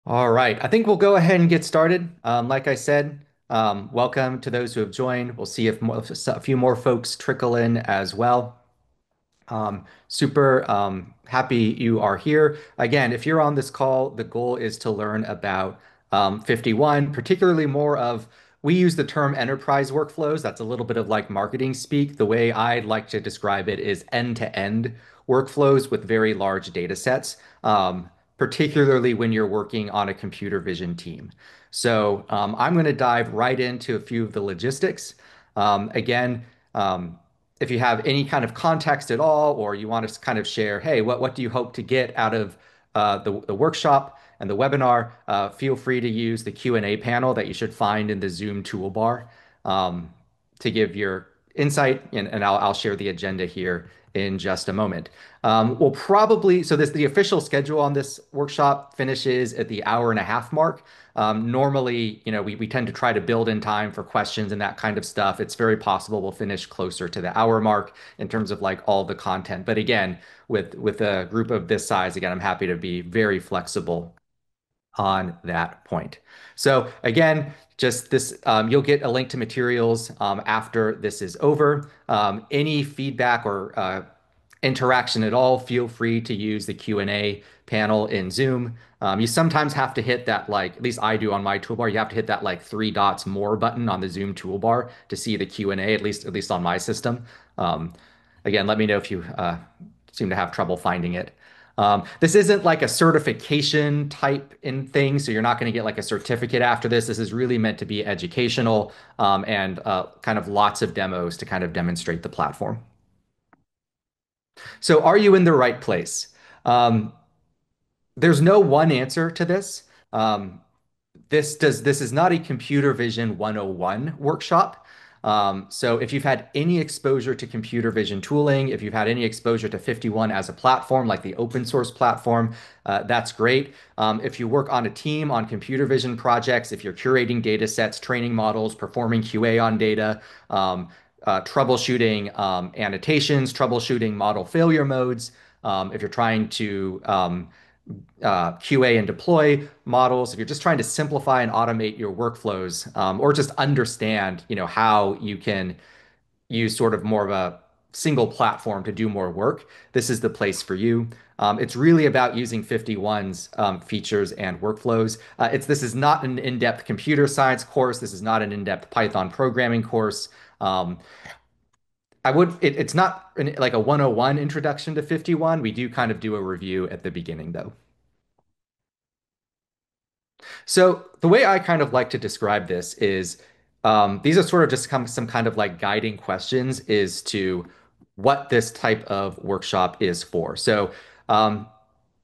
All right, I think we'll go ahead and get started. Like I said, welcome to those who have joined. We'll see if a few more folks trickle in as well. Super happy you are here. Again, if you're on this call, the goal is to learn about 51, particularly more of, we use the term enterprise workflows. That's a little bit of like marketing speak. The way I'd like to describe it is end-to-end workflows with very large data sets, particularly when you're working on a computer vision team. So I'm going to dive right into a few of the logistics. Again, if you have any kind of context at all, or you want to kind of share, hey, what do you hope to get out of the workshop and the webinar, feel free to use the Q&A panel that you should find in the Zoom toolbar um, to give your insight, and I'll share the agenda here in just a moment. We'll probably, so the official schedule on this workshop finishes at the hour-and-a-half mark. Normally, we tend to try to build in time for questions and that kind of stuff. It's very possible we'll finish closer to the hour mark in terms of like all the content. But again, with a group of this size, again, I'm happy to be very flexible on that point. So again, just this, you'll get a link to materials after this is over. Any feedback or interaction at all, feel free to use the Q&A panel in Zoom. You sometimes have to hit that, like, at least I do on my toolbar, you have to hit that like three dots more button on the Zoom toolbar to see the Q&A, at least on my system. Um, Again, let me know if you seem to have trouble finding it. This isn't like a certification type in thing, so you're not going to get like a certificate after this. This is really meant to be educational and kind of lots of demos to kind of demonstrate the platform. So, are you in the right place? Um, there's no one answer to this. Um, this is not a computer vision 101 workshop. So if you've had any exposure to computer vision tooling, if you've had any exposure to 51 as a platform, like the open source platform, that's great. If you work on a team on computer vision projects, if you're curating data sets, training models, performing QA on data, troubleshooting annotations, troubleshooting model failure modes, if you're trying to QA and deploy models, if you're just trying to simplify and automate your workflows, or just understand, how you can use sort of more of a single platform to do more work, this is the place for you. It's really about using 51's features and workflows. This is not an in-depth computer science course. This is not an in-depth Python programming course. Um, it's not like a 101 introduction to 51. We do kind of do a review at the beginning, though. So the way I kind of like to describe this is these are sort of just some kind of like guiding questions is to what this type of workshop is for. So um,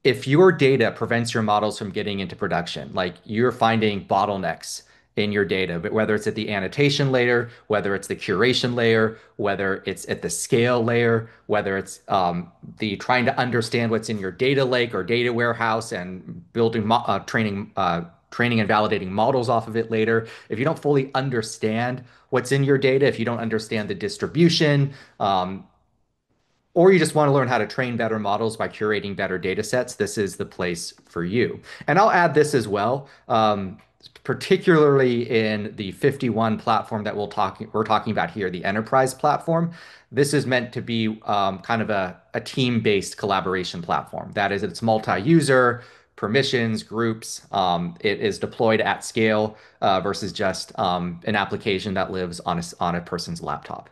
if your data prevents your models from getting into production, like you're finding bottlenecks in your data, but whether it's at the annotation layer, whether it's the curation layer, whether it's at the scale layer, whether it's the trying to understand what's in your data lake or data warehouse and building training and validating models off of it later. If you don't fully understand what's in your data, if you don't understand the distribution, or you just want to learn how to train better models by curating better data sets, this is the place for you. And I'll add this as well, particularly in the 51 platform that we're talking about here, the enterprise platform. This is meant to be kind of a team-based collaboration platform. That is, it's multi-user, permissions, groups. It is deployed at scale versus just an application that lives on a person's laptop.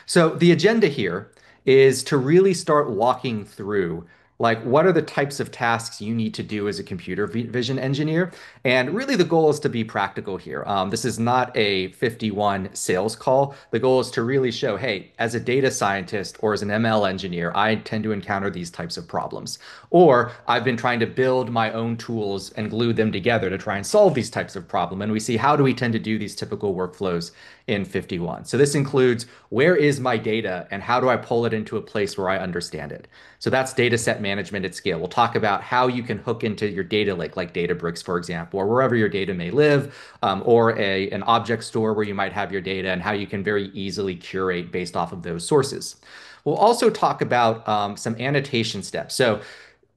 So the agenda here is to really start walking through like what are the types of tasks you need to do as a computer vision engineer. And really the goal is to be practical here. This is not a 51 sales call. The goal is to really show, hey, as a data scientist or as an ML engineer, I tend to encounter these types of problems. Or I've been trying to build my own tools and glue them together to try and solve these types of problems. And we see how do we tend to do these typical workflows in 51. So this includes where is my data and how do I pull it into a place where I understand it? So that's data set management at scale. We'll talk about how you can hook into your data lake, like Databricks, for example, or wherever your data may live, or an object store where you might have your data and how you can very easily curate based off of those sources. We'll also talk about some annotation steps. So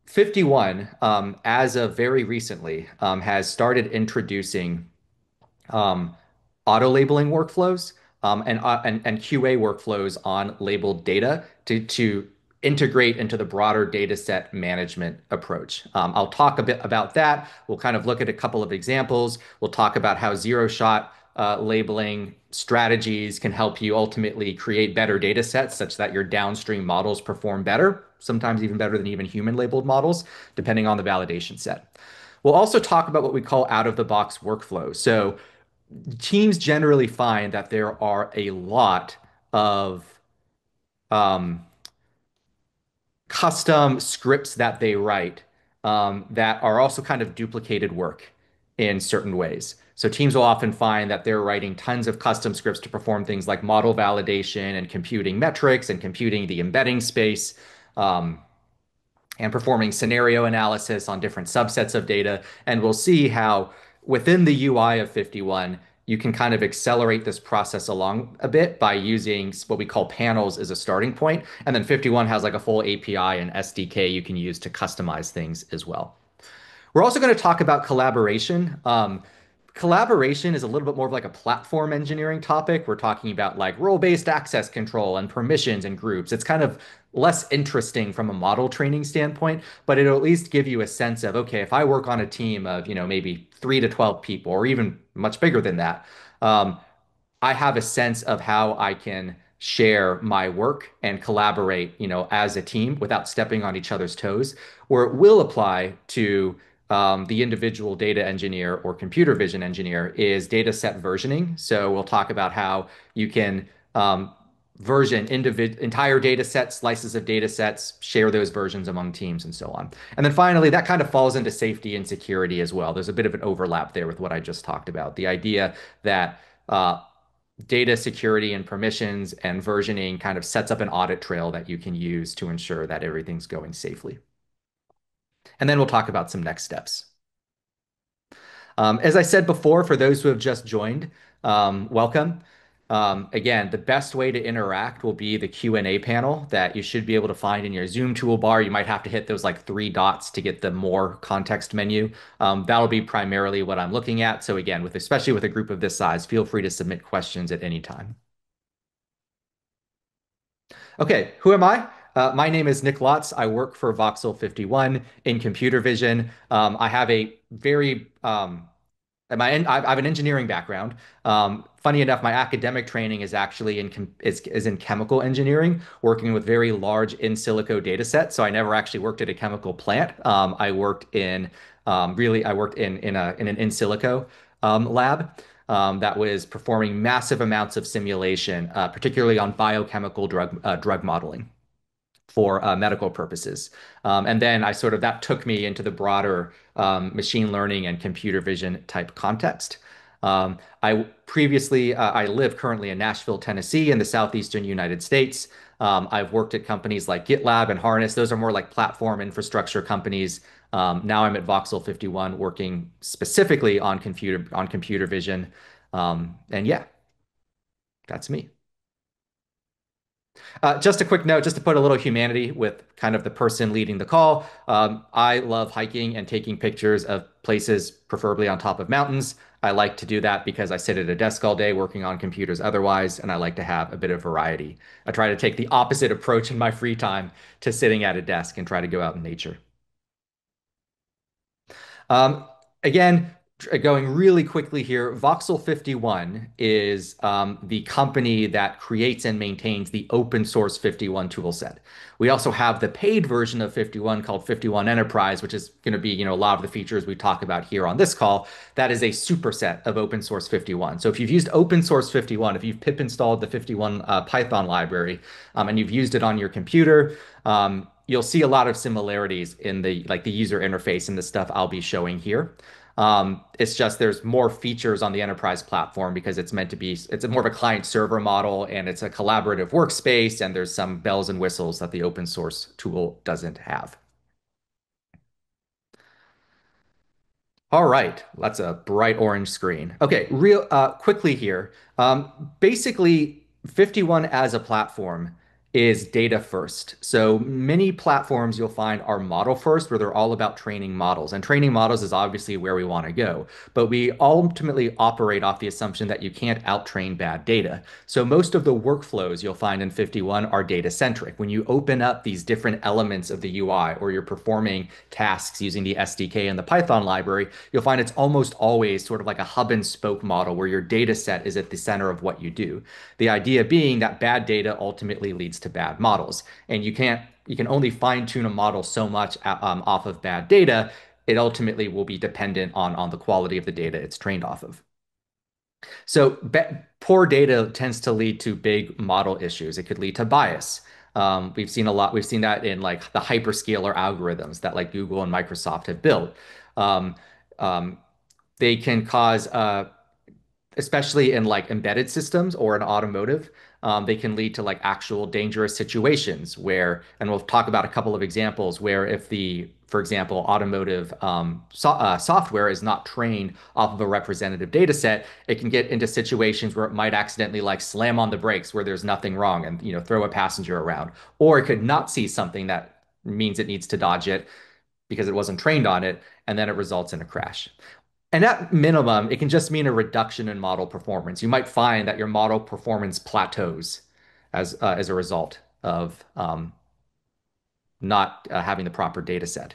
FiftyOne, as of very recently, has started introducing um, auto labeling workflows and QA workflows on labeled data to integrate into the broader data set management approach. I'll talk a bit about that. We'll kind of look at a couple of examples. We'll talk about how zero-shot labeling strategies can help you ultimately create better data sets such that your downstream models perform better, sometimes even better than even human labeled models, depending on the validation set. We'll also talk about what we call out-of-the-box workflows. So teams generally find that there are a lot of um, custom scripts that they write that are also kind of duplicated work in certain ways. So teams will often find that they're writing tons of custom scripts to perform things like model validation and computing metrics and computing the embedding space. Um, and performing scenario analysis on different subsets of data. And we'll see how within the UI of FiftyOne, you can kind of accelerate this process along a bit by using what we call panels as a starting point. And then FiftyOne has like a full API and SDK you can use to customize things as well. We're also going to talk about collaboration. Collaboration is a little bit more of like a platform engineering topic. We're talking about like role-based access control and permissions and groups. It's kind of less interesting from a model training standpoint, but it'll at least give you a sense of, okay, if I work on a team of, maybe 3 to 12 people or even much bigger than that, um, I have a sense of how I can share my work and collaborate, as a team without stepping on each other's toes, where it will apply to the individual data engineer or computer vision engineer is data set versioning. So we'll talk about how you can version entire data sets, slices of data sets, share those versions among teams and so on. And then finally, that kind of falls into safety and security as well. There's a bit of an overlap there with what I just talked about. The idea that data security and permissions and versioning kind of sets up an audit trail that you can use to ensure that everything's going safely. And then we'll talk about some next steps. As I said before, for those who have just joined, welcome. Again, the best way to interact will be the Q&A panel that you should be able to find in your Zoom toolbar. You might have to hit those like 3 dots to get the more context menu. That'll be primarily what I'm looking at. So again, especially with a group of this size, feel free to submit questions at any time. Okay, who am I? My name is Nick Lotz. I work for Voxel 51 in computer vision. I have a very I have an engineering background. Funny enough, my academic training is actually is in chemical engineering, working with very large in silico data sets. So I never actually worked at a chemical plant. I worked in I worked in an in silico lab that was performing massive amounts of simulation, particularly on biochemical drug modeling for medical purposes. And then that took me into the broader machine learning and computer vision type context. I live currently in Nashville, Tennessee, in the southeastern United States. I've worked at companies like GitLab and Harness. Those are more like platform infrastructure companies. Now I'm at Voxel 51 working specifically on computer vision. And yeah, that's me. Just a quick note, just to put a little humanity with kind of the person leading the call. I love hiking and taking pictures of places, preferably on top of mountains. I like to do that because I sit at a desk all day working on computers otherwise, and I like to have a bit of variety. I try to take the opposite approach in my free time to sitting at a desk and try to go out in nature. Um, Again, going really quickly here, Voxel 51 is the company that creates and maintains the open source 51 toolset. We also have the paid version of 51 called 51 Enterprise, which is going to be, a lot of the features we talk about here on this call. That is a superset of open source 51. So if you've used open source 51, if you've pip installed the 51 Python library and you've used it on your computer, you'll see a lot of similarities in the user interface and the stuff I'll be showing here. It's just there's more features on the enterprise platform because it's more of a client server model and it's a collaborative workspace and there's some bells and whistles that the open source tool doesn't have. All right, that's a bright orange screen. Okay, real quickly here. Basically, 51 as a platform is data first. So many platforms you'll find are model first, where they're all about training models. And training models is obviously where we want to go. But we ultimately operate off the assumption that you can't out-train bad data. So most of the workflows you'll find in 51 are data centric. When you open up these different elements of the UI or you're performing tasks using the SDK and the Python library, you'll find it's almost always sort of like a hub and spoke model where your data set is at the center of what you do. The idea being that bad data ultimately leads to bad models, and you can only fine tune a model so much off of bad data. It ultimately will be dependent on the quality of the data it's trained off of. So poor data tends to lead to big model issues. It could lead to bias. We've seen a lot. We've seen that in like the hyperscaler algorithms that like Google and Microsoft have built. Um, um, they can cause especially in like embedded systems or in automotive, they can lead to like actual dangerous situations where, and we'll talk about a couple of examples where if the, for example, automotive software is not trained off of a representative data set, it can get into situations where it might accidentally like slam on the brakes where there's nothing wrong and, you know, throw a passenger around, or it could not see something that means it needs to dodge it because it wasn't trained on it, and then it results in a crash. And at minimum, it can just mean a reduction in model performance. You might find that your model performance plateaus as a result of not having the proper data set.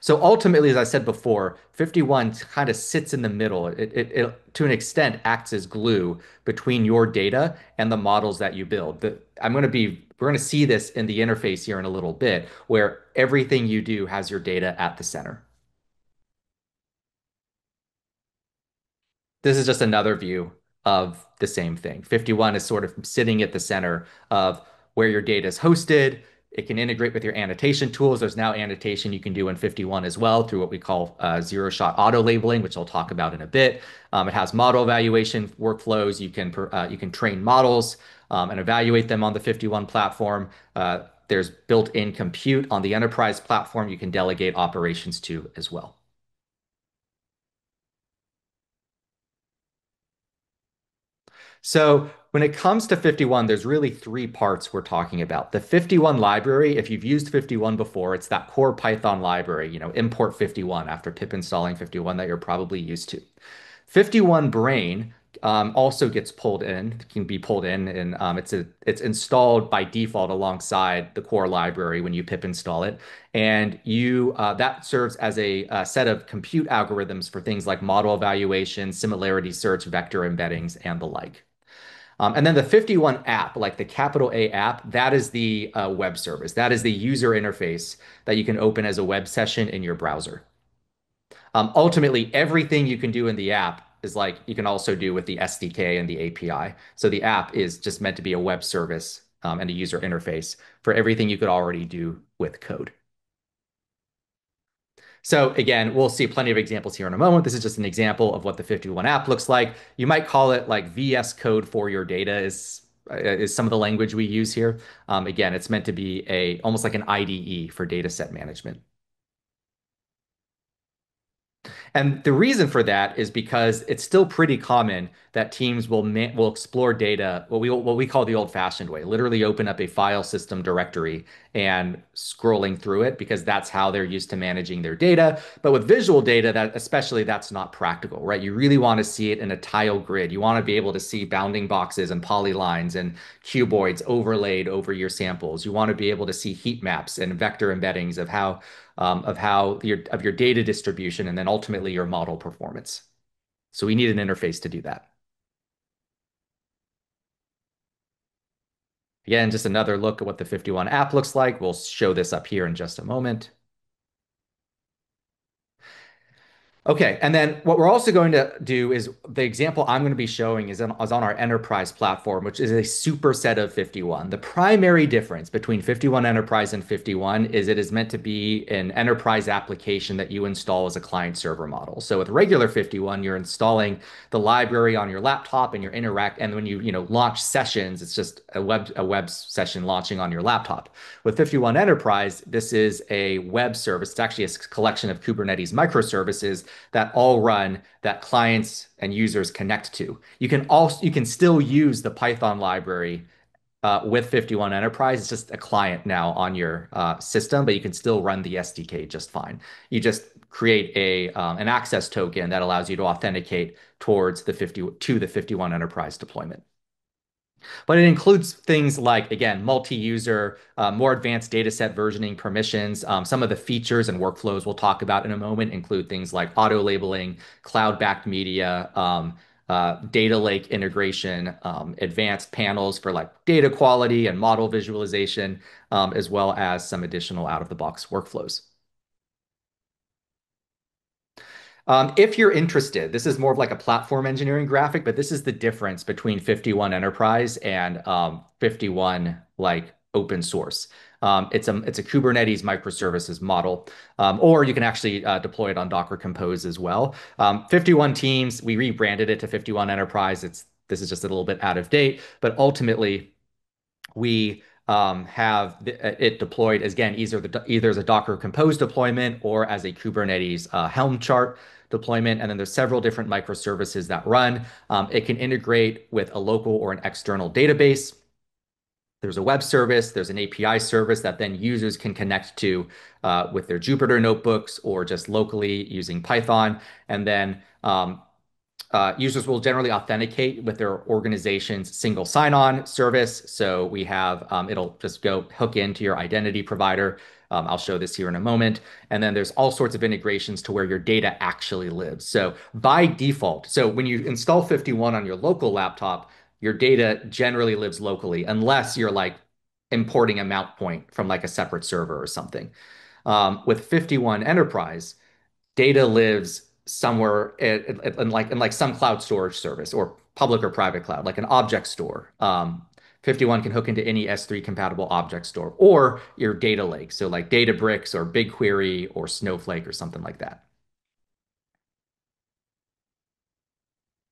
So ultimately, as I said before, 51 kind of sits in the middle. It, to an extent, acts as glue between your data and the models that you build. We're going to see this in the interface here in a little bit, where everything you do has your data at the center. This is just another view of the same thing. 51 is sort of sitting at the center of where your data is hosted. It can integrate with your annotation tools. There's now annotation you can do in 51 as well through what we call zero-shot auto labeling, which I'll talk about in a bit. It has model evaluation workflows. You can train models and evaluate them on the 51 platform. There's built-in compute on the enterprise platform you can delegate operations to as well. So when it comes to 51, there's really three parts we're talking about. The 51 library, if you've used 51 before, it's that core Python library, you know, import 51 after pip installing 51 that you're probably used to. 51 brain also gets pulled in, can be pulled in, and it's installed by default alongside the core library when you pip install it, and you that serves as a set of compute algorithms for things like model evaluation, similarity search, vector embeddings, and the like. And then the 51 app, like the capital A app, that is the web service. That is the user interface that you can open as a web session in your browser. Ultimately, everything you can do in the app is like you can also do with the SDK and the API. So the app is just meant to be a web service and a user interface for everything you could already do with code. So again, we'll see plenty of examples here in a moment. This is just an example of what the 51 app looks like. You might call it like VS Code for your data is some of the language we use here. Again, it's meant to be a almost like an IDE for data set management. And the reason for that is because it's still pretty common that teams will explore data what we call the old-fashioned way, literally open up a file system directory and scrolling through it because that's how they're used to managing their data. But with visual data, that especially that's not practical, right? You really want to see it in a tile grid. You want to be able to see bounding boxes and polylines and cuboids overlaid over your samples. You want to be able to see heat maps and vector embeddings of how your data distribution and then ultimately your model performance. So we need an interface to do that. Again, just another look at what the 51 app looks like. We'll show this up here in just a moment. Okay, and then what we're also going to do is the example I'm going to be showing is on our enterprise platform, which is a superset of 51. The primary difference between 51 Enterprise and 51 is it is meant to be an enterprise application that you install as a client server model. So with regular 51, you're installing the library on your laptop and and when you launch sessions, it's just a web session launching on your laptop. With 51 Enterprise, this is a web service. It's actually a collection of Kubernetes microservices that all run that clients and users connect to. You can still use the Python library with 51 Enterprise. It's just a client now on your system, but you can still run the SDK just fine. You just create a an access token that allows you to authenticate towards the 50 to the 51 Enterprise deployment. But it includes things like, again, multi-user, more advanced data set versioning permissions. Some of the features and workflows we'll talk about in a moment include things like auto labeling, cloud-backed media, data lake integration, advanced panels for like data quality and model visualization, as well as some additional out-of-the-box workflows. If you're interested, this is more of like a platform engineering graphic, but this is the difference between 51 Enterprise and 51 like open source. It's a Kubernetes microservices model, or you can actually deploy it on Docker Compose as well. 51 Teams, we rebranded it to 51 Enterprise. This is just a little bit out of date, but ultimately we have it deployed as, again, either as a Docker Compose deployment or as a Kubernetes Helm chart deployment. And then there's several different microservices that run. It can integrate with a local or an external database. There's a web service, there's an API service that then users can connect to with their Jupyter notebooks or just locally using Python. And then users will generally authenticate with their organization's single sign-on service. So we have, it'll just go hook into your identity provider. I'll show this here in a moment. And then there's all sorts of integrations to where your data actually lives. So by default, so when you install 51 on your local laptop, your data generally lives locally, unless you're like importing a mount point from like a separate server or something. With 51 Enterprise, data lives somewhere in like some cloud storage service or public or private cloud, like an object store. 51 can hook into any S3 compatible object store or your data lake. So like Databricks or BigQuery or Snowflake or something like that.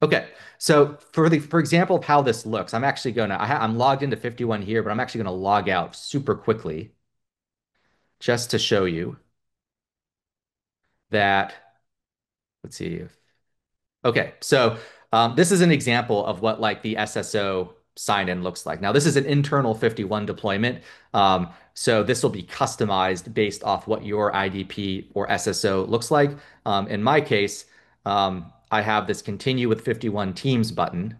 Okay, so for example of how this looks, I'm actually I'm logged into 51 here, but I'm actually gonna log out super quickly just to show you that. Let's see. Okay, so this is an example of what like the SSO sign-in looks like. Now, this is an internal 51 deployment. So this will be customized based off what your IDP or SSO looks like. In my case, I have this continue with 51 Teams button.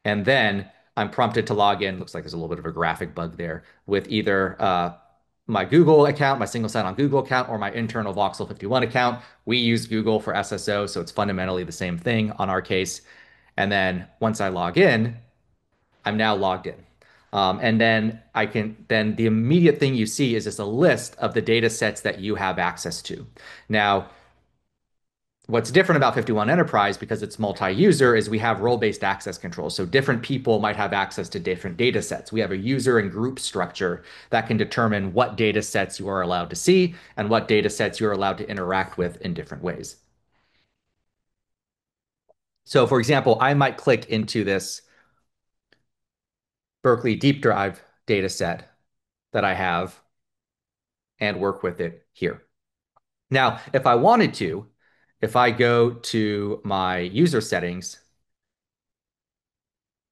And then I'm prompted to log in. Looks like there's a little bit of a graphic bug there with either my Google account, my single sign-on Google account, or my internal Voxel 51 account. We use Google for SSO, so it's fundamentally the same thing on our case. And then once I log in, I'm now logged in. And then then the immediate thing you see is just a list of the data sets that you have access to. Now, what's different about 51 Enterprise, because it's multi-user, is we have role-based access control. So different people might have access to different data sets. We have a user and group structure that can determine what data sets you are allowed to see and what data sets you're allowed to interact with in different ways. So for example, I might click into this Berkeley Deep Drive data set that I have and work with it here. Now, if I wanted to, if I go to my user settings,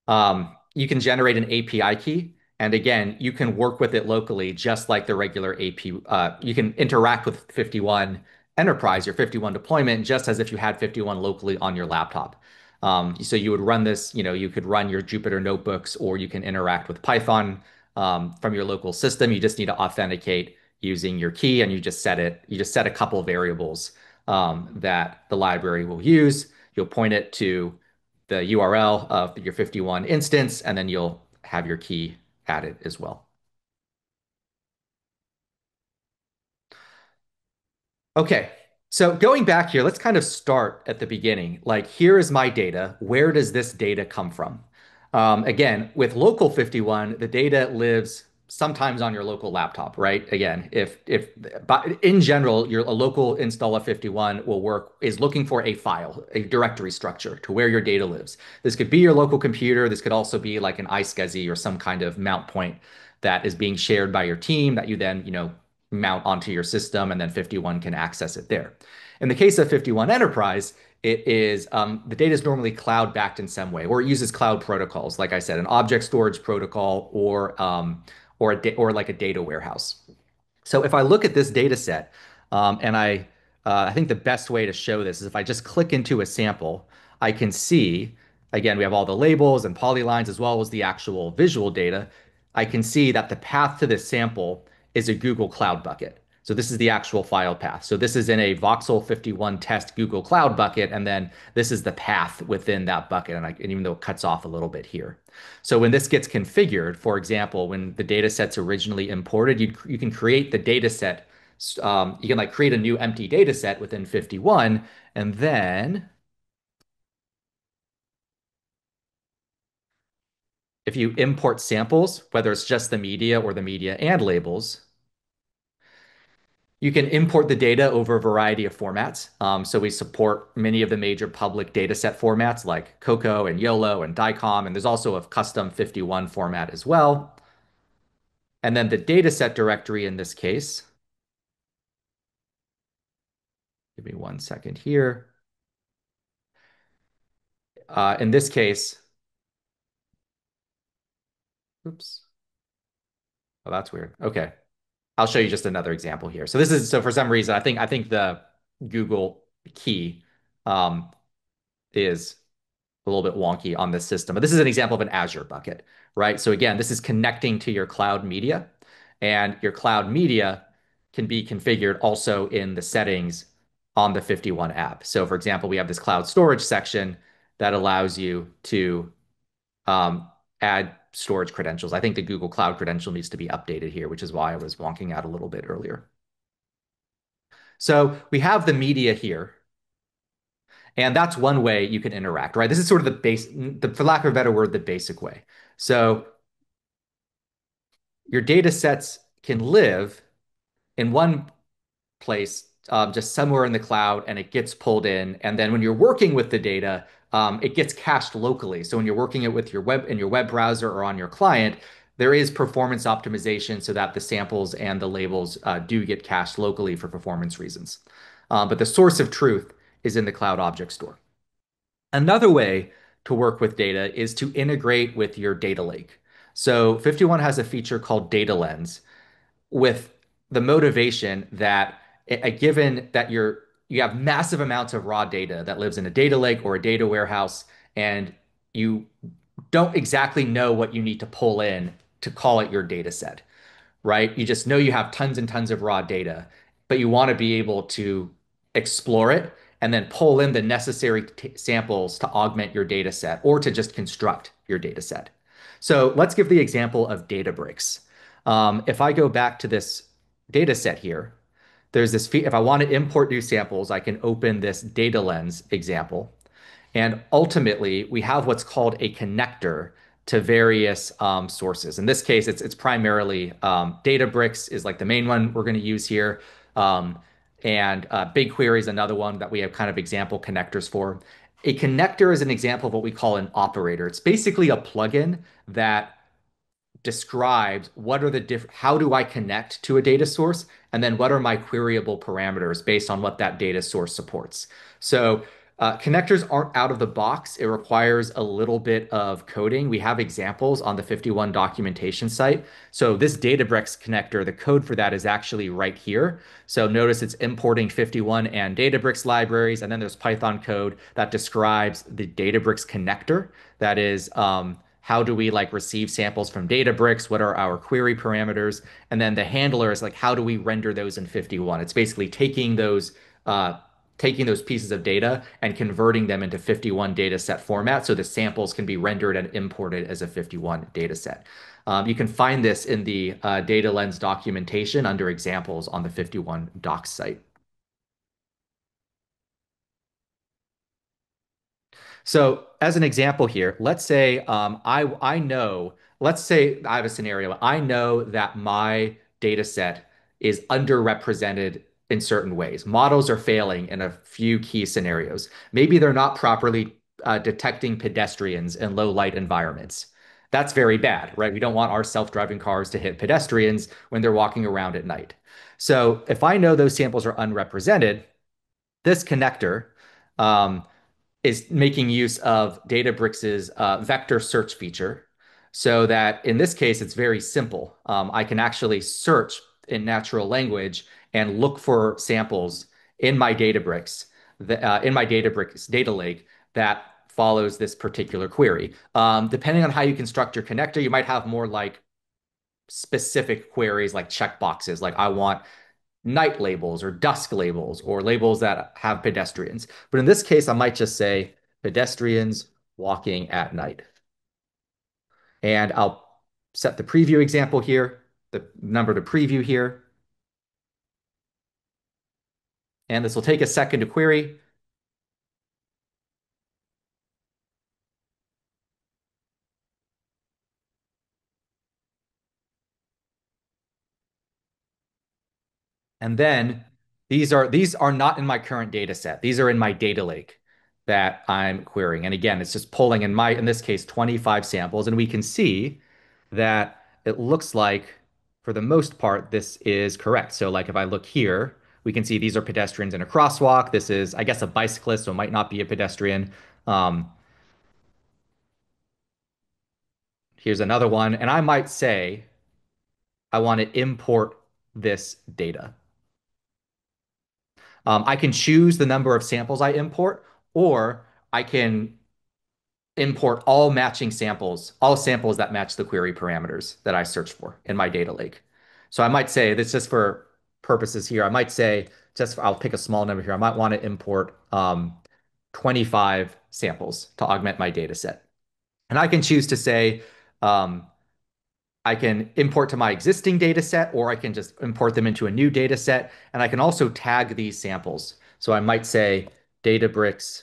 you can generate an API key. And again, you can work with it locally, just like the regular AP. You can interact with 51 Enterprise, your 51 deployment, just as if you had 51 locally on your laptop. So you would run this, you could run your Jupyter notebooks, or you can interact with Python from your local system. You just need to authenticate using your key, and you just set a couple of variables that the library will use. You'll point it to the URL of your 51 instance, and then you'll have your key added as well. Okay, so going back here, let's kind of start at the beginning. Like, here is my data. Where does this data come from? Again, with local 51, the data lives sometimes on your local laptop, right? Again, but in general, a local install of 51 is looking for a file, a directory structure to where your data lives. This could be your local computer. This could also be like an iSCSI or some kind of mount point that is being shared by your team that you then, mount onto your system, and then 51 can access it there. In the case of 51 Enterprise, it is the data is normally cloud backed in some way, or it uses cloud protocols, like I said, an object storage protocol or like a data warehouse. So if I look at this data set, and I think the best way to show this is if I just click into a sample, I can see, again, we have all the labels and polylines as well as the actual visual data. I can see that the path to this sample is a Google Cloud bucket. So this is the actual file path. So this is in a voxel 51 test Google Cloud bucket, and then this is the path within that bucket. And even though it cuts off a little bit here. So when this gets configured, for example, when the data set's originally imported, you can create the data set. You can like create a new empty data set within 51, and then if you import samples, whether it's just the media or the media and labels, you can import the data over a variety of formats. So we support many of the major public data set formats like Cocoa and YOLO and DICOM, and there's also a custom 51 format as well. And then the data set directory in this case, give me 1 second here. In this case, oops. Oh, that's weird. Okay. I'll show you just another example here. So for some reason, I think the Google key um, is a little bit wonky on this system. But this is an example of an Azure bucket, right? So again, this is connecting to your cloud media, and your cloud media can be configured also in the settings on the 51 app. So for example, we have this cloud storage section that allows you to um, add storage credentials. I think the Google Cloud credential needs to be updated here, which is why I was wonking out a little bit earlier. So we have the media here, and that's one way you can interact, right? This is sort of the base, for lack of a better word, the basic way. So your data sets can live in one place, just somewhere in the cloud, and it gets pulled in. And then when you're working with the data, it gets cached locally. So when you're working it with your web in your web browser or on your client, there is performance optimization so that the samples and the labels do get cached locally for performance reasons. But the source of truth is in the cloud object store. Another way to work with data is to integrate with your data lake. So 51 has a feature called Data Lens with the motivation that a given that you have massive amounts of raw data that lives in a data lake or a data warehouse, and you don't exactly know what you need to pull in to call it your data set, right? You just know you have tons and tons of raw data, but you want to be able to explore it and then pull in the necessary samples to augment your data set or to just construct your data set. So let's give the example of Databricks. If I go back to this data set here, there's this, if I want to import new samples, I can open this data lens example. And ultimately, we have what's called a connector to various sources. In this case, it's primarily Databricks is like the main one we're going to use here. Um, and BigQuery is another one that we have kind of example connectors for. A connector is an example of what we call an operator. It's basically a plugin that describes what are the different, how do I connect to a data source, and then what are my queryable parameters based on what that data source supports. So connectors aren't out of the box. It requires a little bit of coding. We have examples on the 51 documentation site. So this Databricks connector, the code for that is actually right here. So notice it's importing 51 and Databricks libraries, and then there's Python code that describes the Databricks connector. That is, how do we like receive samples from Databricks? What are our query parameters? And then the handler is like, how do we render those in 51? It's basically uh, taking those pieces of data and converting them into 51 data set format so the samples can be rendered and imported as a 51 data set. You can find this in the Data Lens documentation under examples on the 51 docs site. So as an example here, let's say I know, let's say I have a scenario. I know that my data set is underrepresented in certain ways. Models are failing in a few key scenarios. Maybe they're not properly detecting pedestrians in low light environments. That's very bad, right? We don't want our self-driving cars to hit pedestrians when they're walking around at night. So if I know those samples are unrepresented, this connector is making use of Databricks' vector search feature so that in this case, it's very simple. I can actually search in natural language and look for samples in my Databricks data lake that follows this particular query. Depending on how you construct your connector, you might have more like specific queries like checkboxes, like I want night labels or dusk labels or labels that have pedestrians. But in this case, I might just say pedestrians walking at night. And I'll set the preview example here, the number to preview here. And this will take a second to query. And then these are not in my current data set. These are in my data lake that I'm querying. And again, it's just pulling in this case, 25 samples. And we can see that it looks like for the most part, this is correct. So like if I look here, we can see these are pedestrians in a crosswalk. This is, I guess, a bicyclist, so it might not be a pedestrian. Um, Here's another one. And I might say I want to import this data. I can choose the number of samples I import, or I can import all matching samples, all samples that match the query parameters that I search for in my data lake. So I might say, this just for purposes here, I might say, I'll pick a small number here. I might want to import 25 samples to augment my data set. And I can choose to say, um, I can import to my existing data set, or I can just import them into a new data set. And I can also tag these samples. So I might say Databricks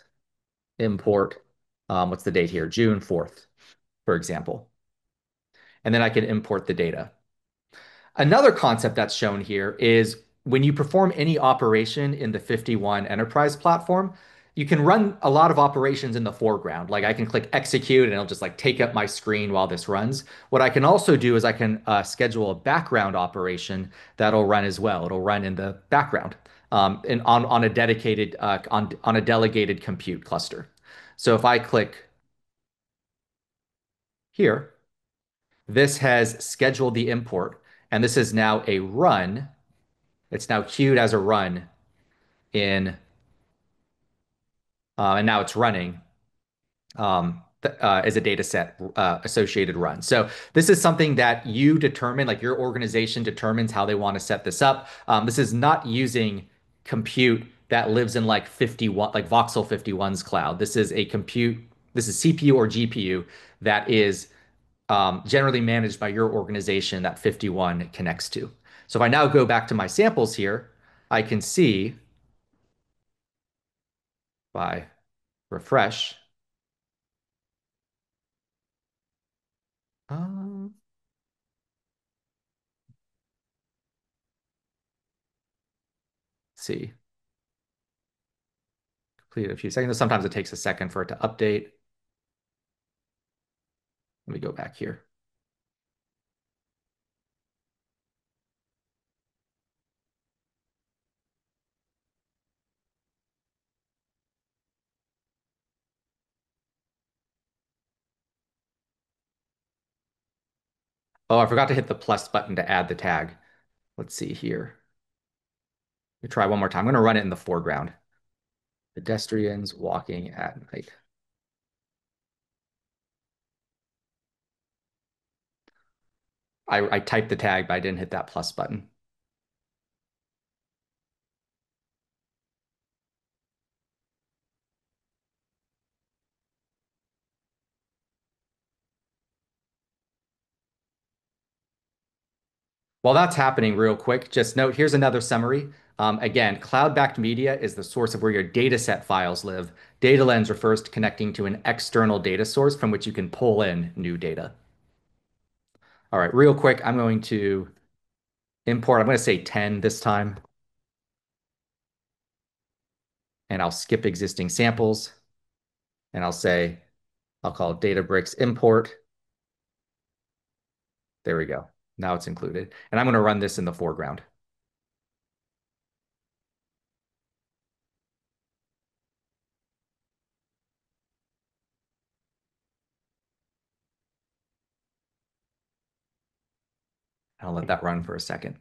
import, what's the date here? June 4th, for example. And then I can import the data. Another concept that's shown here is when you perform any operation in the FiftyOne enterprise platform, you can run a lot of operations in the foreground. Like I can click execute and it'll just like take up my screen while this runs. What I can also do is I can schedule a background operation that'll run as well. It'll run in the background and on a dedicated on a delegated compute cluster. So if I click here, this has scheduled the import, and this is now a run. It's now queued as a run in, and now it's running as a data set associated run. So this is something that you determine, like your organization determines how they want to set this up. This is not using compute that lives in like 51, like Voxel 51's cloud. This is CPU or GPU that is generally managed by your organization that FiftyOne connects to. So if I now go back to my samples here, I can see by refresh. Let's see, complete a few seconds. Sometimes it takes a second for it to update. Let me go back here. Oh, I forgot to hit the plus button to add the tag. Let's see here. Let me try one more time. I'm going to run it in the foreground. Pedestrians walking at night. I typed the tag, but I didn't hit that plus button. While that's happening real quick, just note, here's another summary. Again, cloud-backed media is the source of where your dataset files live. Data lens refers to connecting to an external data source from which you can pull in new data. All right, real quick, I'm going to import, I'm going to say 10 this time, and I'll skip existing samples, and I'll call it Databricks import. There we go. Now it's included. And I'm going to run this in the foreground. I'll let that run for a second.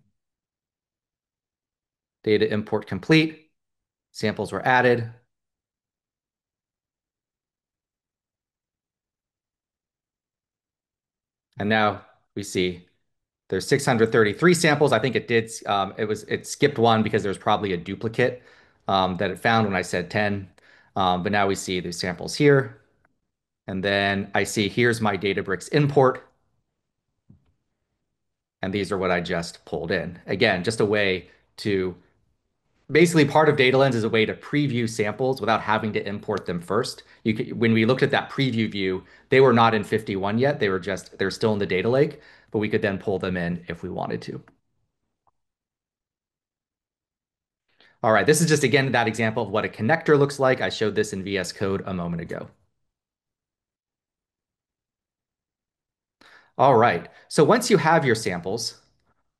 Data import complete. Samples were added. And now we see there's 633 samples. I think it skipped one because there's probably a duplicate that it found when I said 10. But now we see these samples here. And then I see here's my Databricks import. And these are what I just pulled in. Again, just a way to basically part of Data Lens is a way to preview samples without having to import them first. When we looked at that preview view, they were not in 51 yet. They're still in the data lake, but we could then pull them in if we wanted to. All right, this is just again that example of what a connector looks like. I showed this in VS Code a moment ago. All right, so once you have your samples,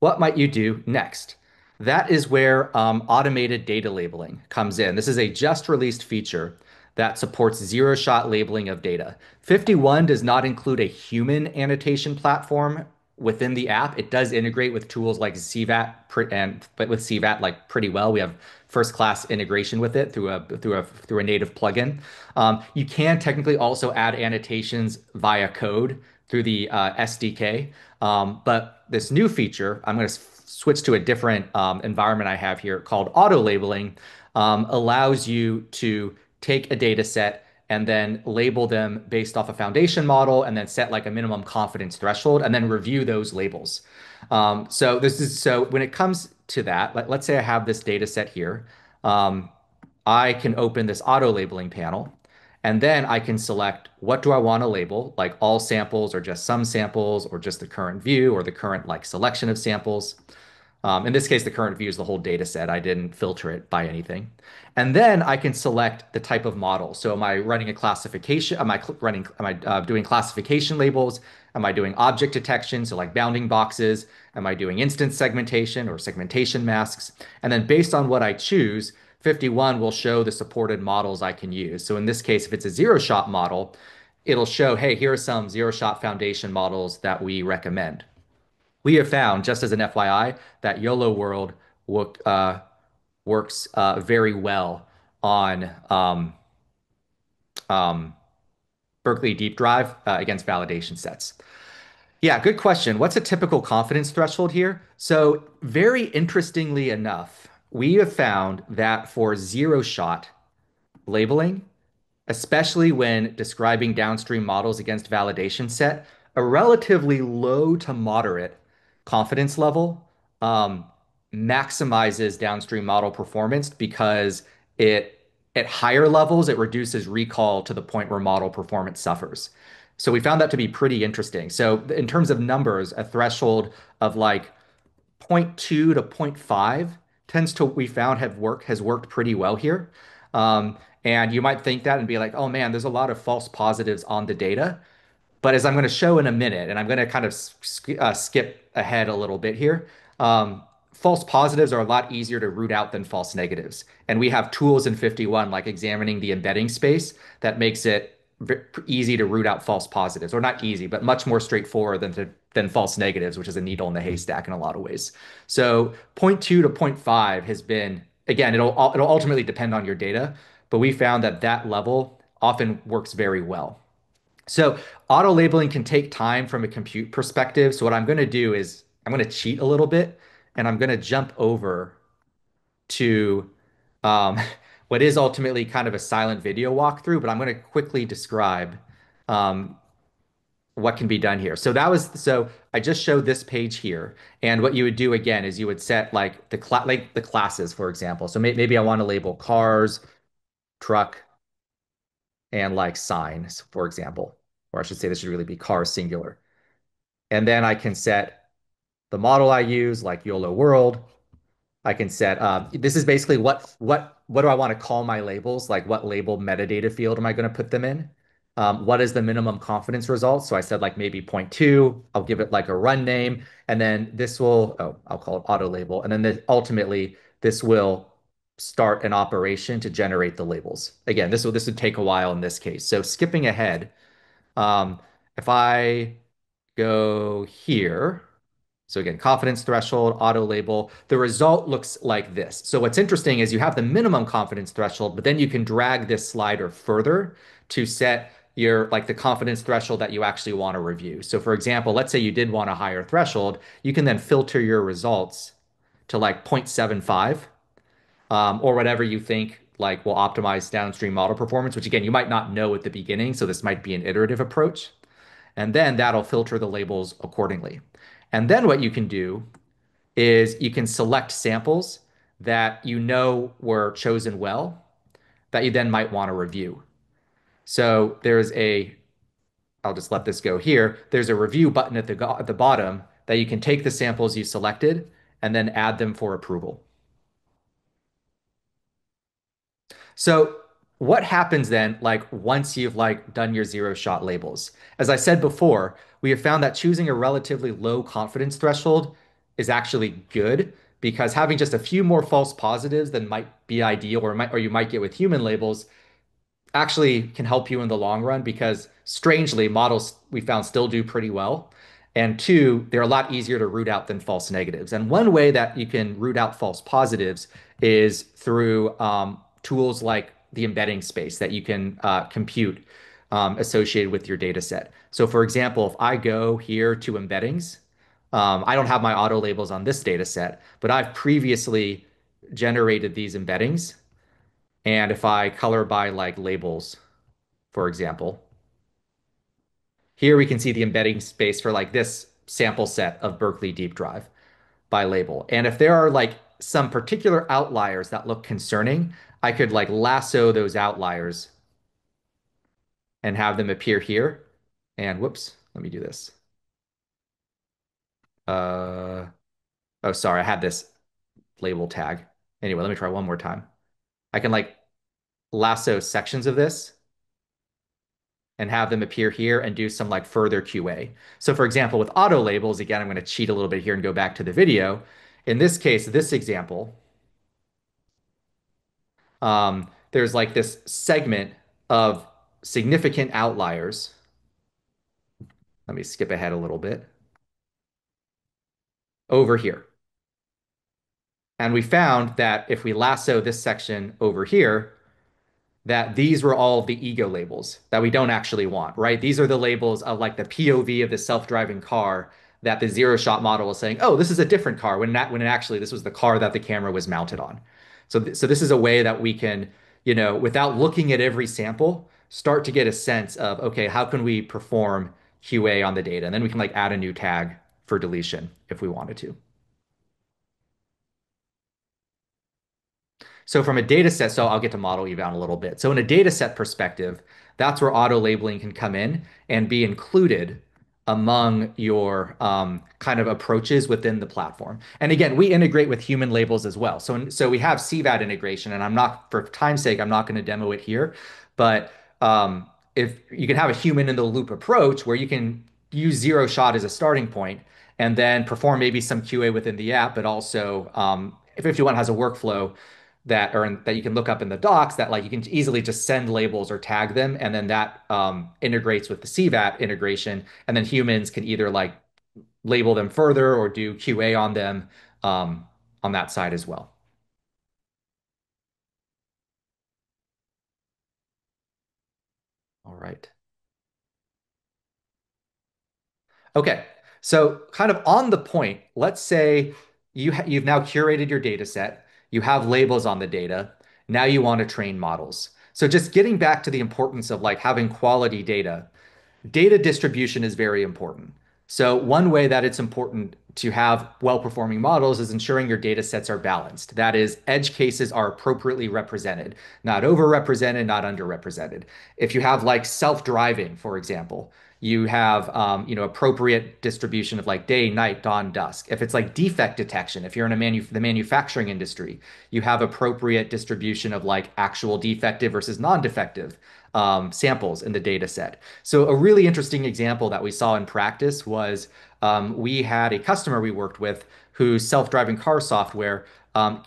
what might you do next? That is where automated data labeling comes in. This is a just released feature that supports zero-shot labeling of data. 51 does not include a human annotation platform within the app. It does integrate with tools like but with CVAT like pretty well. We have first-class integration with it through a native plugin. You can technically also add annotations via code through the SDK. But this new feature, I'm going to switch to a different environment I have here called auto labeling, allows you to take a data set and then label them based off a foundation model and then set like a minimum confidence threshold and then review those labels. So when it comes to that, let's say I have this data set here. Um, I can open this auto labeling panel and then I can select what do I want to label, like all samples or just some samples or just the current view or the current like selection of samples. In this case, the current view is the whole data set. I didn't filter it by anything. And then I can select the type of model. So am I running a classification? Am I doing classification labels? Am I doing object detection? So like bounding boxes? Am I doing instance segmentation or segmentation masks? And then based on what I choose, 51 will show the supported models I can use. So in this case, if it's a zero-shot model, it'll show, hey, here are some zero-shot foundation models that we recommend. We have found, just as an FYI, that YOLO World works very well on um, Berkeley Deep Drive against validation sets. Yeah, good question. What's a typical confidence threshold here? So, very interestingly enough, we have found that for zero shot labeling, especially when describing downstream models against validation set, a relatively low to moderate confidence level um, maximizes downstream model performance because it at higher levels it reduces recall to the point where model performance suffers. So we found that to be pretty interesting. So in terms of numbers, a threshold of like zero point 0.2 to zero point 0.5 tends to we found has worked pretty well here. And you might think that and be like, oh man, there's a lot of false positives on the data. But as I'm going to show in a minute, and I'm going to kind of skip ahead a little bit here, false positives are a lot easier to root out than false negatives. And we have tools in 51, like examining the embedding space, that makes it easy to root out false positives, or not easy, but much more straightforward than false negatives, which is a needle in the haystack in a lot of ways. So zero point 0.2 to zero point 0.5 has been, again, it'll ultimately depend on your data, but we found that that level often works very well. So auto labeling can take time from a compute perspective. So what I'm going to do is I'm going to cheat a little bit and I'm going to jump over to um, what is ultimately kind of a silent video walkthrough, but I'm going to quickly describe um, what can be done here. So I just showed this page here. And what you would do again is you would set like the classes, for example. So maybe I want to label cars, truck, and like signs, for example. Or I should say this should really be car singular. And then I can set the model I use, like YOLO World. I can set this is basically what do I want to call my labels? Like what label metadata field am I going to put them in? What is the minimum confidence result? So I said like maybe zero point 0.2. I'll give it like a run name, and then I'll call it auto label, and then ultimately this will start an operation to generate the labels. Again, this would take a while in this case. So skipping ahead, if I go here. So again, confidence threshold, auto label. The result looks like this. So what's interesting is you have the minimum confidence threshold, but then you can drag this slider further to set your like the confidence threshold that you actually want to review. So for example, let's say you did want a higher threshold, you can then filter your results to like 0.75 or whatever you think like will optimize downstream model performance, which again, you might not know at the beginning. So this might be an iterative approach. And then that'll filter the labels accordingly. And then what you can do is you can select samples that you know were chosen well that you then might want to review. So I'll just let this go here. There's a review button at the bottom that you can take the samples you selected and then add them for approval. So what happens then, like once you've like done your zero shot labels? As I said before, we have found that choosing a relatively low confidence threshold is actually good because having just a few more false positives than might be ideal or you might get with human labels actually can help you in the long run because strangely, models we found still do pretty well. And two, they're a lot easier to root out than false negatives. And one way that you can root out false positives is through tools like the embedding space that you can compute associated with your data set. So for example, if I go here to embeddings, I don't have my auto labels on this data set, but I've previously generated these embeddings. And if I color by like labels, for example, here we can see the embedding space for like this sample set of Berkeley Deep Drive by label. And if there are like some particular outliers that look concerning, I could like lasso those outliers and have them appear here. And whoops, let me do this. Uh, oh, sorry, I had this label tag. Anyway, let me try one more time. I can like lasso sections of this and have them appear here and do some like further QA. So for example, with auto labels, again, I'm going to cheat a little bit here and go back to the video. In this case, this example, there's like this segment of significant outliers. Let me skip ahead a little bit over here. And we found that if we lasso this section over here, that these were all of the ego labels that we don't actually want, right? These are the labels of like the POV of the self-driving car that the zero shot model was saying, oh, this is a different car when actually this was the car that the camera was mounted on. So this is a way that we can, without looking at every sample, start to get a sense of, okay, how can we perform QA on the data? And then we can like add a new tag for deletion if we wanted to. So from a data set, so I'll get to model eval in a little bit. So in a data set perspective, that's where auto labeling can come in and be included among your kind of approaches within the platform. And again, we integrate with human labels as well. So we have CVAT integration, and for time's sake, I'm not going to demo it here, but if you can have a human in the loop approach where you can use zero shot as a starting point and then perform maybe some QA within the app, but also if 51 has a workflow that you can look up in the docs that like you can easily just send labels or tag them, and then that integrates with the CVAT integration, and then humans can either like label them further or do QA on them on that side as well. All right. Okay. So kind of on the point, let's say you've now curated your data set, you have labels on the data, now you want to train models. So just getting back to the importance of like having quality data. Data distribution is very important. So one way that it's important to have well-performing models is ensuring your data sets are balanced. That is, edge cases are appropriately represented, not overrepresented, not underrepresented. If you have like self-driving, for example, you have appropriate distribution of like day, night, dawn, dusk. If it's like defect detection, if you're in the manufacturing industry, you have appropriate distribution of like actual defective versus non-defective samples in the data set. So a really interesting example that we saw in practice was we had a customer we worked with whose self-driving car software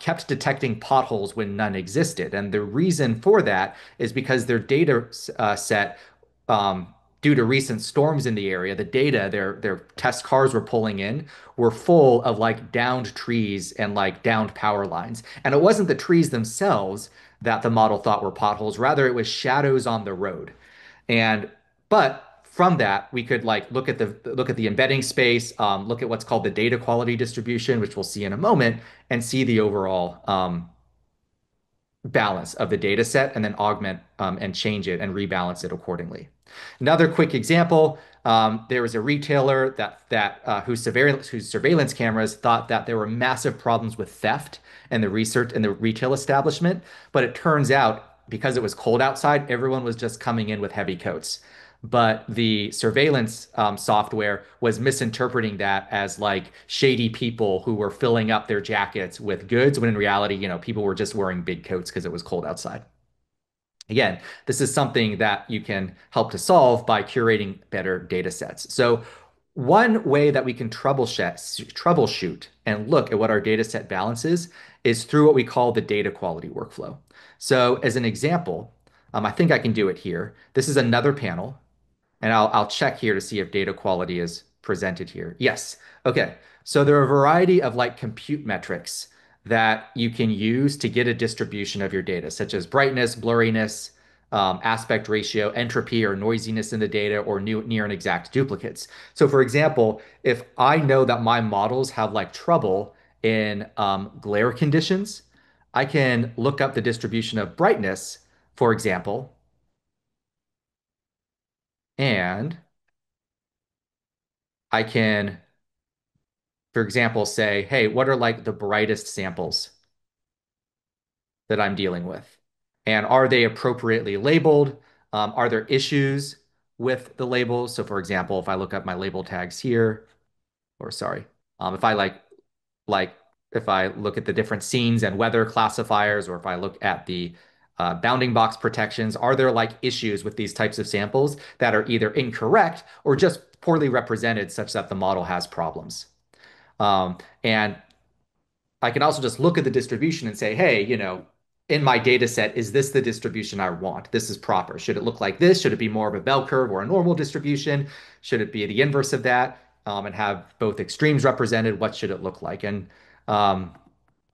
kept detecting potholes when none existed. And the reason for that is because their data set um, due to recent storms in the area, the data their test cars were pulling in were full of like downed trees and like downed power lines. And it wasn't the trees themselves that the model thought were potholes, rather it was shadows on the road. And but from that, we could like look at the embedding space, look at what's called the data quality distribution, which we'll see in a moment, and see the overall balance of the data set and then augment and change it and rebalance it accordingly. Another quick example, there was a retailer whose surveillance cameras thought that there were massive problems with theft in the research in the retail establishment, but it turns out because it was cold outside, everyone was just coming in with heavy coats. But the surveillance software was misinterpreting that as like shady people who were filling up their jackets with goods, when in reality, people were just wearing big coats because it was cold outside. Again, this is something that you can help to solve by curating better data sets. So one way that we can troubleshoot and look at what our data set balance is through what we call the data quality workflow. So as an example, I think I can do it here. This is another panel. And I'll check here to see if data quality is presented here. Yes. Okay. So there are a variety of like compute metrics that you can use to get a distribution of your data, such as brightness, blurriness, aspect ratio, entropy or noisiness in the data, or near and exact duplicates. So for example, if I know that my models have like trouble in glare conditions, I can look up the distribution of brightness, for example, and I can, for example, say, hey, what are like the brightest samples that I'm dealing with? And are they appropriately labeled? Are there issues with the labels? So for example, if I look up my label tags here, or sorry, if I like if I look at the different scenes and weather classifiers, or if I look at the bounding box protections, are there like issues with these types of samples that are either incorrect or just poorly represented such that the model has problems? And I can also just look at the distribution and say, hey, in my data set, is this the distribution I want? This is proper. Should it look like this? Should it be more of a bell curve or a normal distribution? Should it be the inverse of that and have both extremes represented? What should it look like? And um,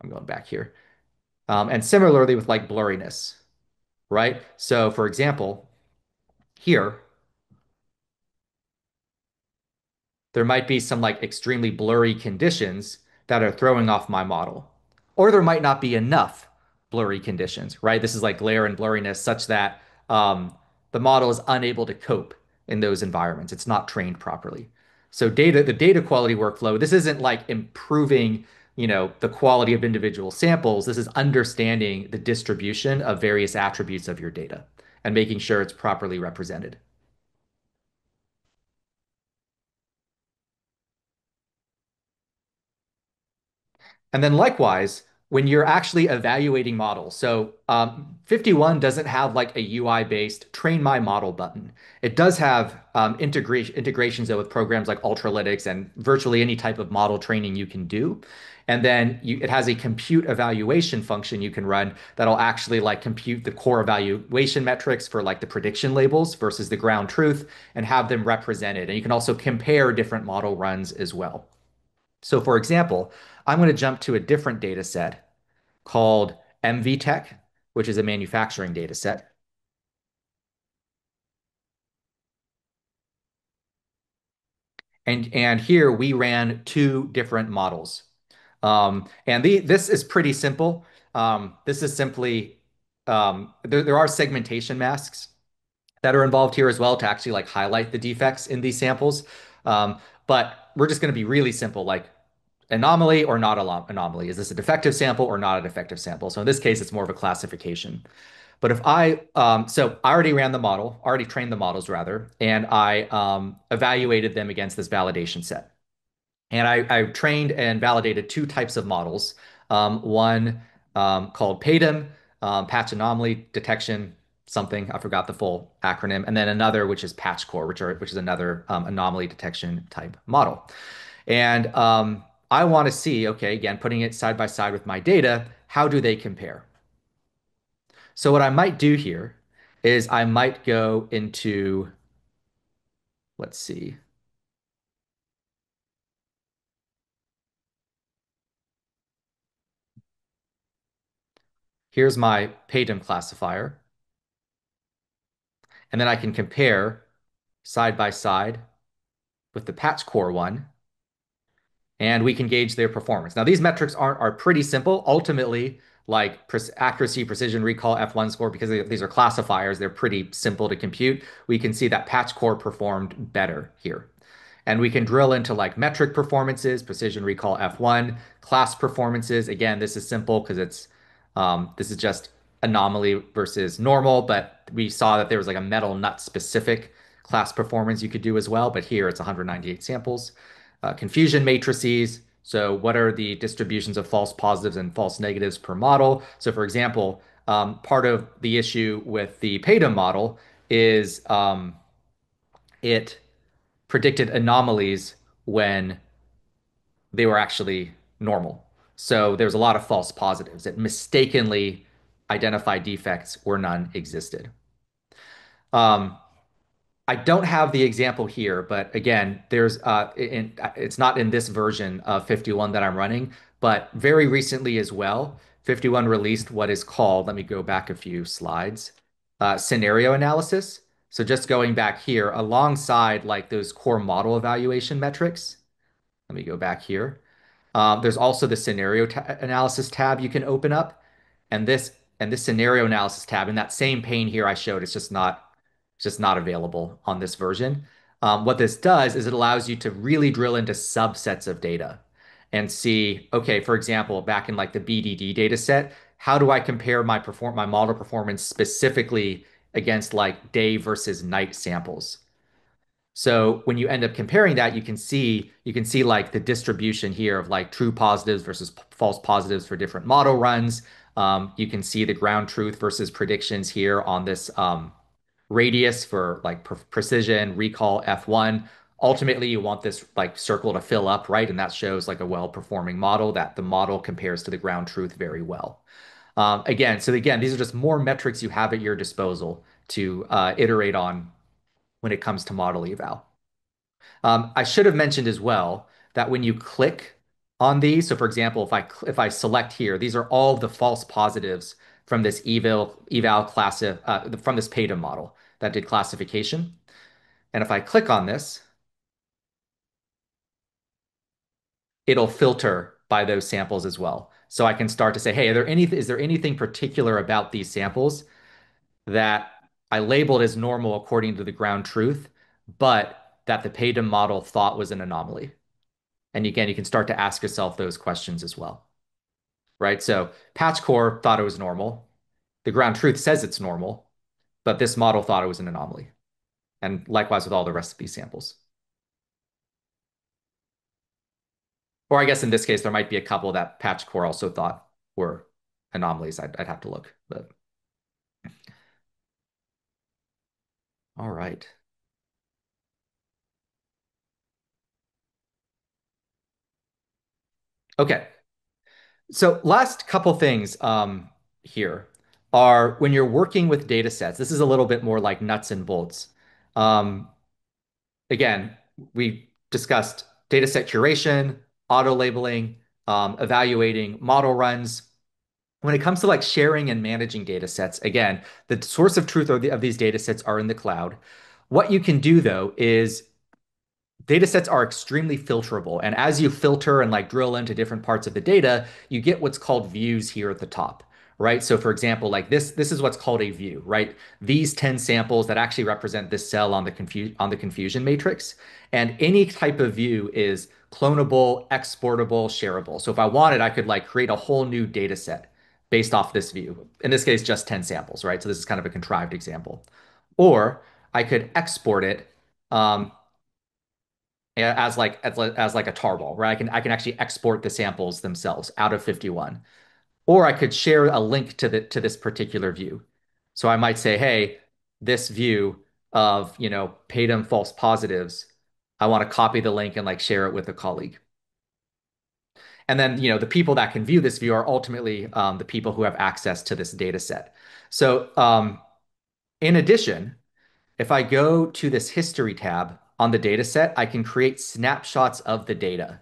I'm going back here. And similarly with like blurriness, right? So for example, here, there might be some like extremely blurry conditions that are throwing off my model. Or there might not be enough blurry conditions, right? This is like glare and blurriness such that the model is unable to cope in those environments. It's not trained properly. So the data quality workflow, this isn't like improving, the quality of individual samples. This is understanding the distribution of various attributes of your data and making sure it's properly represented. And then likewise, when you're actually evaluating models, so FiftyOne doesn't have like a UI-based train my model button. It does have integrations though with programs like Ultralytics and virtually any type of model training you can do. And then it has a compute evaluation function you can run that'll actually like compute the core evaluation metrics for like the prediction labels versus the ground truth and have them represented. And you can also compare different model runs as well. So for example, I'm going to jump to a different data set called MVTech, which is a manufacturing data set. And here we ran two different models. This is pretty simple. This is simply there are segmentation masks that are involved here as well to actually like highlight the defects in these samples. But we're just going to be really simple, like anomaly or not anomaly. Is this a defective sample or not a defective sample? So in this case, it's more of a classification. But so I already ran the model, already trained the models rather, and I evaluated them against this validation set. And I trained and validated two types of models. One called PADAM, patch anomaly detection, something, I forgot the full acronym, and then another which is PatchCore, which is another anomaly detection type model. And I want to see, okay, again, putting it side by side with my data, how do they compare? So what I might do here is I might go into let's see. Here's my PATM classifier. And then I can compare side by side with the patch core one, and we can gauge their performance. Now, these metrics are pretty simple. Ultimately, like accuracy, precision, recall, F1 score, because these are classifiers, they're pretty simple to compute. We can see that patch core performed better here. And we can drill into like metric performances, precision, recall, F1, class performances. Again, this is simple because this is just anomaly versus normal, but we saw that there was like a metal nut specific class performance you could do as well. But here it's 198 samples. Confusion matrices. So what are the distributions of false positives and false negatives per model? So for example, part of the issue with the PATM model is it predicted anomalies when they were actually normal. So there's a lot of false positives. It mistakenly identified defects where none existed. Um, I don't have the example here, but again, it's not in this version of FiftyOne that I'm running, but very recently as well, FiftyOne released what is called, let me go back a few slides, scenario analysis. So just going back here, alongside like those core model evaluation metrics, let me go back here. There's also the scenario analysis tab you can open up, and this scenario analysis tab in that same pane here I showed, it's just not available on this version. What this does is it allows you to really drill into subsets of data and see, okay, for example, back in like the BDD data set, how do I compare my model performance specifically against like day versus night samples? So when you end up comparing that, you can see like the distribution here of like true positives versus false positives for different model runs. You can see the ground truth versus predictions here on this radius for like precision, recall, F1. Ultimately, you want this like circle to fill up, right? And that shows like a well-performing model that the model compares to the ground truth very well. So again, these are just more metrics you have at your disposal to iterate on when it comes to model eval. I should have mentioned as well that when you click on these, so for example, if I select here, these are all the false positives from this eval class from this PATM model that did classification. And if I click on this, it'll filter by those samples as well. So I can start to say, hey, is there anything particular about these samples that I labeled as normal according to the ground truth, but that the PATM model thought was an anomaly? And again, you can start to ask yourself those questions as well, right? So patch core thought it was normal. The ground truth says it's normal, but this model thought it was an anomaly. And likewise with all the rest of these samples. Or I guess in this case, there might be a couple that patch core also thought were anomalies. I'd have to look, but all right. Okay. So last couple things here are when you're working with data sets, this is a little bit more like nuts and bolts. Um, Again, we discussed data set curation, auto labeling, evaluating model runs. When it comes to like sharing and managing data sets, again, the source of truth of these data sets are in the cloud. What you can do though is data sets are extremely filterable. And as you filter and like drill into different parts of the data, you get what's called views here at the top, right? So for example, like this is what's called a view, right? These 10 samples that actually represent this cell on the confusion matrix. And any type of view is clonable, exportable, shareable. So if I wanted, I could like create a whole new data set based off this view. In this case, just 10 samples, right? So this is kind of a contrived example. Or I could export it as like a tarball, where I can actually export the samples themselves out of FiftyOne. Or I could share a link to this particular view. So I might say, hey, this view of, PATM false positives, I want to copy the link and like share it with a colleague. And then, the people that can view this view are ultimately the people who have access to this data set. So in addition, if I go to this history tab on the data set, I can create snapshots of the data,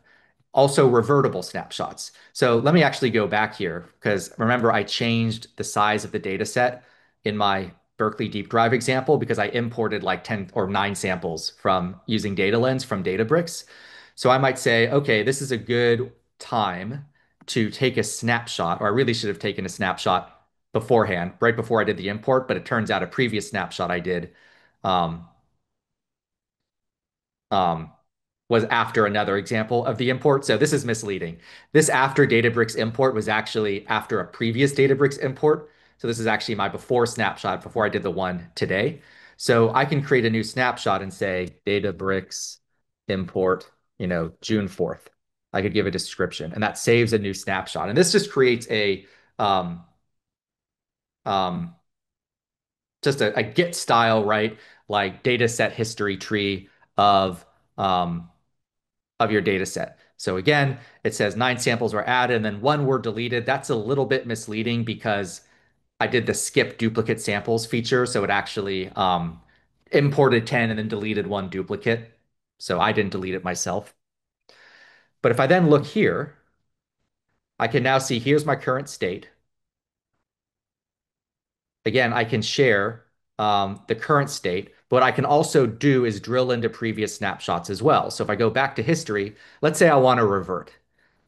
also revertible snapshots. So let me actually go back here because remember I changed the size of the data set in my Berkeley Deep Drive example because I imported like 10 or 9 samples from using Data Lens from Databricks. So I might say, okay, this is a good time to take a snapshot, or I really should have taken a snapshot beforehand, right before I did the import, but it turns out a previous snapshot I did um, um, was after another example of the import. So this is misleading. This after Databricks import was actually after a previous Databricks import. So this is actually my before snapshot before I did the one today. So I can create a new snapshot and say Databricks import, June 4th. I could give a description and that saves a new snapshot. And this just creates um, um, a Git style, right? Like data set history tree of um, of your data set. So again, it says 9 samples were added and then 1 were deleted. That's a little bit misleading because I did the skip duplicate samples feature. So it actually imported 10 and then deleted 1 duplicate. So I didn't delete it myself. But if I then look here, I can now see here's my current state. Again, I can share the current state, but what I can also do is drill into previous snapshots as well. So if I go back to history, let's say I want to revert.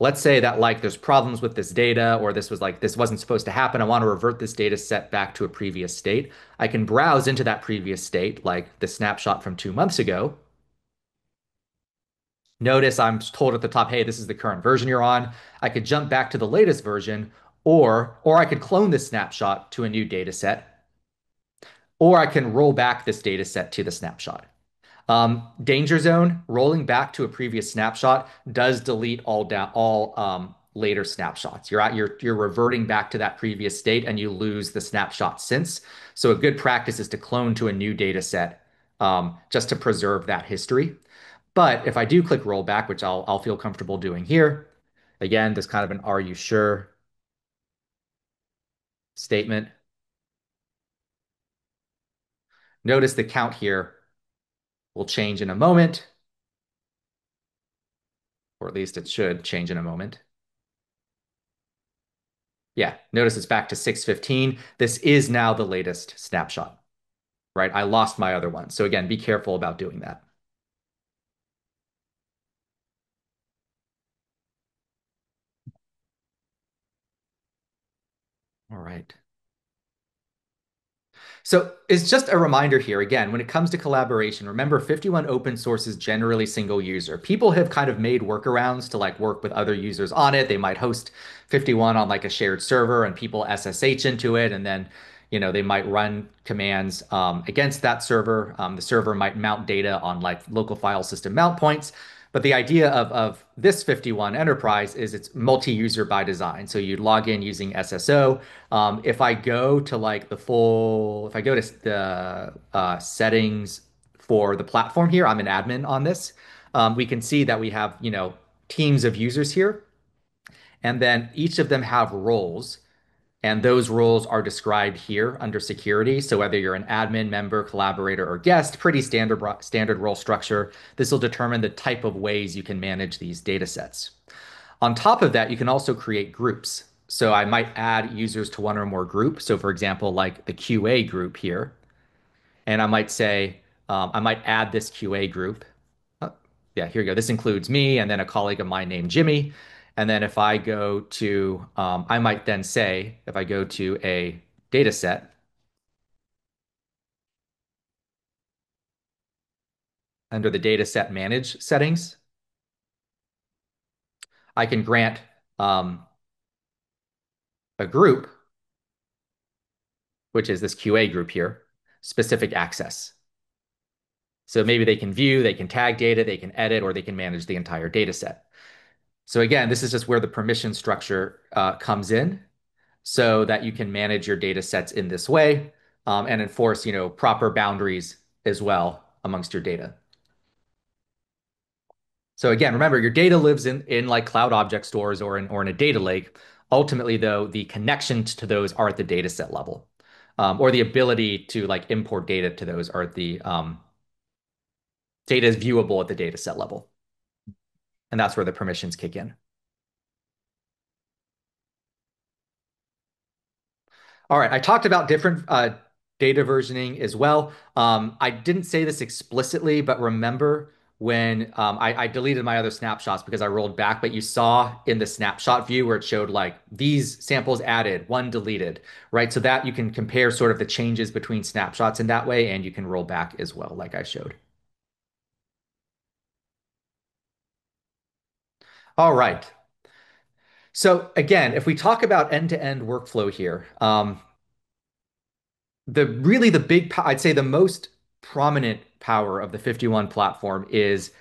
Let's say that like there's problems with this data, or this wasn't supposed to happen. I want to revert this data set back to a previous state. I can browse into that previous state, like the snapshot from 2 months ago. Notice I'm told at the top, hey, this is the current version you're on. I could jump back to the latest version, or I could clone this snapshot to a new data set or I can roll back this data set to the snapshot. Danger zone, rolling back to a previous snapshot does delete all later snapshots. You're reverting back to that previous state and you lose the snapshot since. So a good practice is to clone to a new data set just to preserve that history. But if I do click rollback, which I'll feel comfortable doing here, again, this kind of an are you sure statement. Notice the count here will change in a moment, or at least it should change in a moment. Yeah, notice it's back to 6:15. This is now the latest snapshot, right? I lost my other one. So again, be careful about doing that. All right. So it's just a reminder here, again, when it comes to collaboration, remember 51 open source is generally single user. People have kind of made workarounds to like work with other users on it. They might host 51 on like a shared server and people SSH into it. And then, they might run commands against that server. The server might mount data on like local file system mount points. But the idea of this 51 enterprise is it's multi-user by design. So you log in using SSO. If I go to like if I go to the settings for the platform here, I'm an admin on this. We can see that we have, teams of users here, and then each of them have roles. And those roles are described here under security. So whether you're an admin, member, collaborator, or guest, pretty standard role structure. This will determine the type of ways you can manage these data sets. On top of that, you can also create groups. So I might add users to one or more groups. So for example, like the QA group here, and I might say, I might add this QA group. Uh, yeah, here you go. This includes me and then a colleague of mine named Jimmy. And then if I go to, I might then say, if I go to a data set under the data set manage settings, I can grant a group, which is this QA group here, specific access. So maybe they can view, they can tag data, they can edit, or they can manage the entire data set. So again, this is just where the permission structure comes in so that you can manage your data sets in this way and enforce, proper boundaries as well amongst your data. So again, remember your data lives in like cloud object stores or in a data lake. Ultimately, though, the connections to those are at the data set level, or the ability to like import data to those are at the Data is viewable at the data set level, and that's where the permissions kick in. All right, I talked about different data versioning as well. I didn't say this explicitly, but remember when I deleted my other snapshots because I rolled back, but you saw in the snapshot view where it showed like these samples added, one deleted, right? So that you can compare sort of the changes between snapshots in that way, and you can roll back as well, like I showed. All right. So again, if we talk about end-to-end workflow here, the big, I'd say the most prominent power of the 51 platform is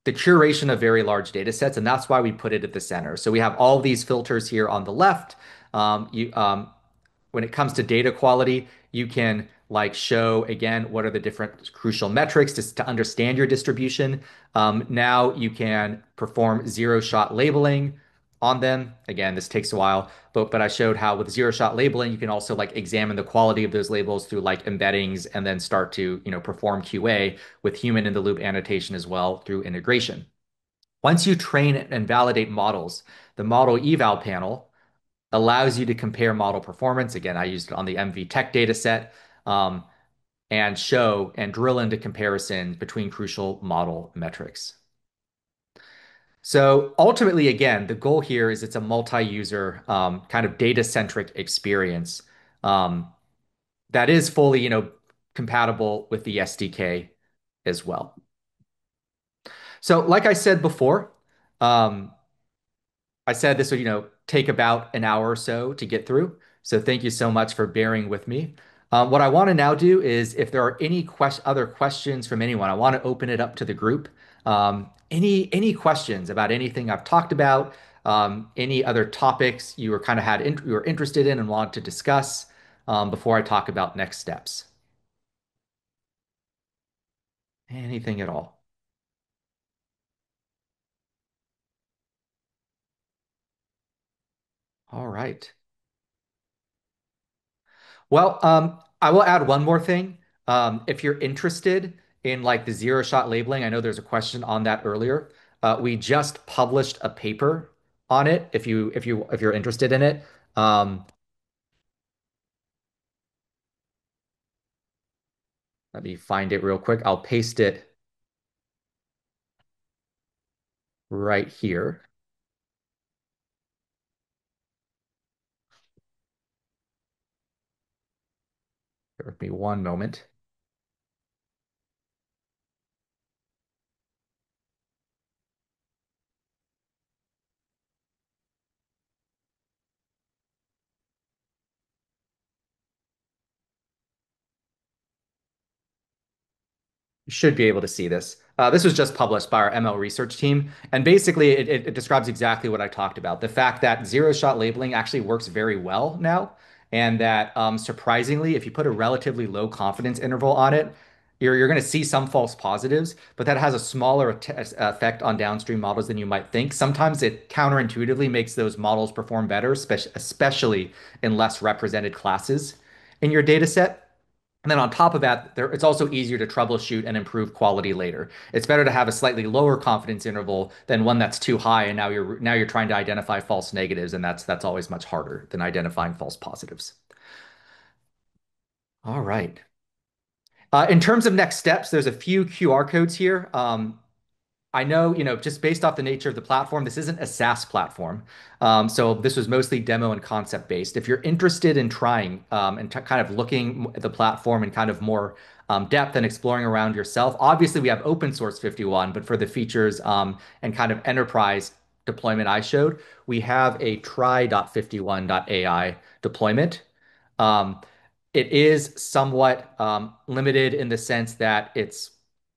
the curation of very large data sets, and that's why we put it at the center. So we have all these filters here on the left. When it comes to data quality, you can like show again what are the different crucial metrics to understand your distribution. Now you can perform zero-shot labeling on them. Again, this takes a while, but I showed how with zero-shot labeling, you can also like examine the quality of those labels through like embeddings and then start to, perform QA with human in the loop annotation as well through integration. Once you train and validate models, the model eval panel allows you to compare model performance. Again, I used it on the MV Tech data set, and show and drill into comparisons between crucial model metrics. So ultimately, again, the goal here is it's a multi-user kind of data-centric experience that is fully, compatible with the SDK as well. So like I said before, um, I said this would, take about an hour or so to get through. So thank you so much for bearing with me. What I want to now do is if there are any other questions from anyone, I want to open it up to the group. Any questions about anything I've talked about, any other topics you were kind of you were interested in and wanted to discuss before I talk about next steps. Anything at all. All right. Well, I will add one more thing. If you're interested in like the zero shot labeling, I know there's a question on that earlier. We just published a paper on it. If you're interested in it, um, let me find it real quick. I'll paste it right here. Bear with me one moment. You should be able to see this. This was just published by our ML research team, and basically it describes exactly what I talked about. The fact that zero-shot labeling actually works very well now, and that surprisingly, if you put a relatively low confidence interval on it, you're going to see some false positives, but that has a smaller effect on downstream models than you might think. Sometimes it counterintuitively makes those models perform better, especially in less represented classes in your data set. And then on top of that, it's also easier to troubleshoot and improve quality later. It's better to have a slightly lower confidence interval than one that's too high, and now you're trying to identify false negatives, and that's always much harder than identifying false positives. All right. In terms of next steps, there's a few QR codes here. I know, just based off the nature of the platform, this isn't a SaaS platform. So this was mostly demo and concept based. If you're interested in trying and kind of looking at the platform and kind of more depth and exploring around yourself, obviously we have open source 51, but for the features and kind of enterprise deployment I showed, we have a try.51.ai deployment. Um, it is somewhat limited in the sense that it's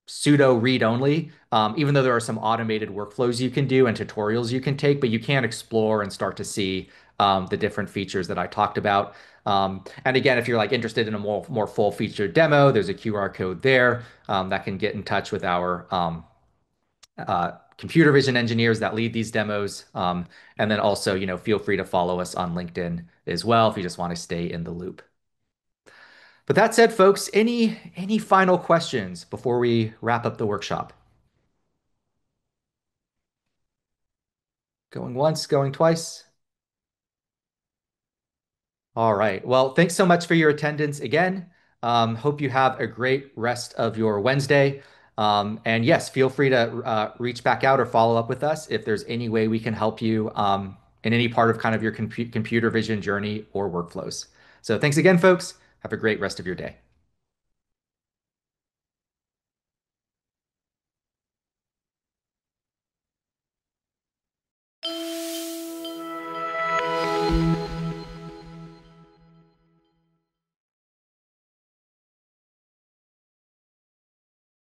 pseudo read only, even though there are some automated workflows you can do and tutorials you can take, but you can explore and start to see the different features that I talked about. And again, if you're like interested in a more full featured demo, there's a QR code there that can get in touch with our computer vision engineers that lead these demos. And then also, feel free to follow us on LinkedIn as well if you just want to stay in the loop. With that said, folks, any final questions before we wrap up the workshop? Going once, going twice. All right. Well, thanks so much for your attendance again. Hope you have a great rest of your Wednesday. And yes, feel free to reach back out or follow up with us if there's any way we can help you in any part of kind of your computer vision journey or workflows. So thanks again, folks. Have a great rest of your day.